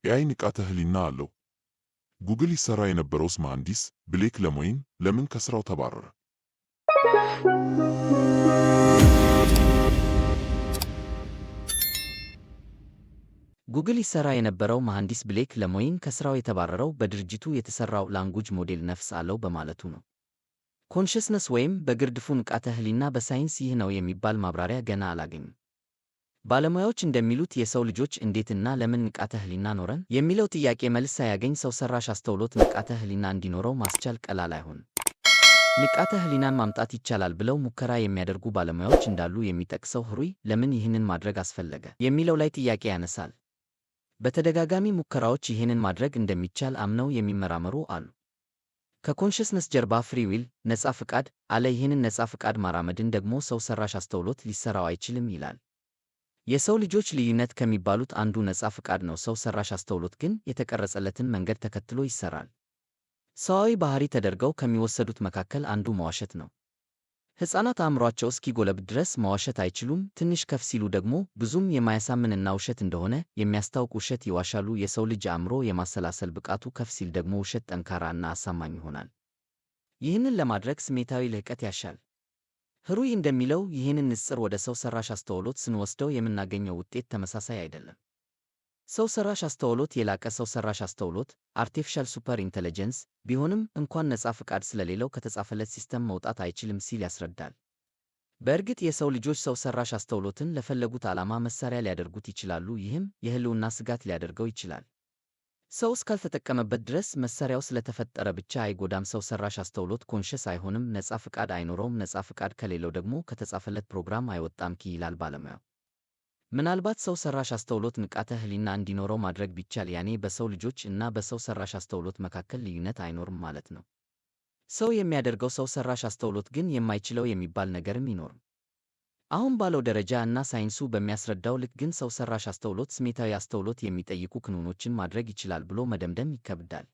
ኤአይ ንቃተ ህሊና አለው። ጉግል ይሠራ የነበረውስ መሐንዲስ ብሌክ ለሞይን ለምን ከሥራው ተባረረ? ጉግል ይሠራ የነበረው መሐንዲስ ብሌክ ለሞይን ከሥራው የተባረረው በድርጅቱ የተሠራው ላንጉጅ ሞዴል ነፍስ አለው በማለቱ ነው። ኮንሽስነስ ወይም በግርድፉ ንቃተ ህሊና በሳይንስ ይህ ነው የሚባል ማብራሪያ ገና አላገኝም። ባለሙያዎች እንደሚሉት የሰው ልጆች እንዴትና ለምን ንቃተ ህሊና ኖረን የሚለው ጥያቄ መልስ ሳያገኝ ሰው ሰራሽ አስተውሎት ንቃተ ህሊና እንዲኖረው ማስቻል ቀላል አይሆንም። ንቃተ ህሊናን ማምጣት ይቻላል ብለው ሙከራ የሚያደርጉ ባለሙያዎች እንዳሉ የሚጠቅሰው ህሩይ ለምን ይህንን ማድረግ አስፈለገ የሚለው ላይ ጥያቄ ያነሳል። በተደጋጋሚ ሙከራዎች ይህንን ማድረግ እንደሚቻል አምነው የሚመራመሩ አሉ። ከኮንሽስነስ ጀርባ ፍሪ ዊል ነጻ ፍቃድ አለ። ይህንን ነጻ ፍቃድ ማራመድን ደግሞ ሰው ሰራሽ አስተውሎት ሊሰራው አይችልም ይላል። የሰው ልጆች ልዩነት ከሚባሉት አንዱ ነጻ ፍቃድ ነው። ሰው ሰራሽ አስተውሎት ግን የተቀረጸለትን መንገድ ተከትሎ ይሰራል። ሰዋዊ ባህሪ ተደርገው ከሚወሰዱት መካከል አንዱ መዋሸት ነው። ሕፃናት አእምሯቸው እስኪጎለብት ድረስ መዋሸት አይችሉም። ትንሽ ከፍ ሲሉ ደግሞ ብዙም የማያሳምንና ውሸት እንደሆነ የሚያስታውቅ ውሸት ይዋሻሉ። የሰው ልጅ አእምሮ የማሰላሰል ብቃቱ ከፍ ሲል ደግሞ ውሸት ጠንካራ እና አሳማኝ ይሆናል። ይህንን ለማድረግ ስሜታዊ ልህቀት ያሻል። ህሩይ እንደሚለው ይህንን ንጽጽር ወደ ሰው ሰራሽ አስተውሎት ስንወስደው የምናገኘው ውጤት ተመሳሳይ አይደለም። ሰው ሰራሽ አስተውሎት የላቀ ሰው ሰራሽ አስተውሎት አርቲፊሻል ሱፐር ኢንተለጀንስ ቢሆንም እንኳን ነጻ ፍቃድ ስለሌለው ከተጻፈለት ሲስተም መውጣት አይችልም ሲል ያስረዳል። በእርግጥ የሰው ልጆች ሰው ሰራሽ አስተውሎትን ለፈለጉት ዓላማ መሳሪያ ሊያደርጉት ይችላሉ። ይህም የህልውና ስጋት ሊያደርገው ይችላል። ሰው እስካልተጠቀመበት ድረስ መሳሪያው ስለተፈጠረ ብቻ አይጎዳም። ሰው ሰራሽ አስተውሎት ኮንሸስ አይሆንም፣ ነጻ ፍቃድ አይኖረውም። ነጻ ፍቃድ ከሌለው ደግሞ ከተጻፈለት ፕሮግራም አይወጣም ይላል ባለሙያው። ምናልባት ሰው ሰራሽ አስተውሎት ንቃተ ህሊና እንዲኖረው ማድረግ ቢቻል ያኔ በሰው ልጆች እና በሰው ሰራሽ አስተውሎት መካከል ልዩነት አይኖርም ማለት ነው። ሰው የሚያደርገው ሰው ሰራሽ አስተውሎት ግን የማይችለው የሚባል ነገርም ይኖርም። አሁን ባለው ደረጃ እና ሳይንሱ በሚያስረዳው ልክ ግን ሰው ሰራሽ አስተውሎት ስሜታዊ አስተውሎት የሚጠይቁ ክንውኖችን ማድረግ ይችላል ብሎ መደምደም ይከብዳል።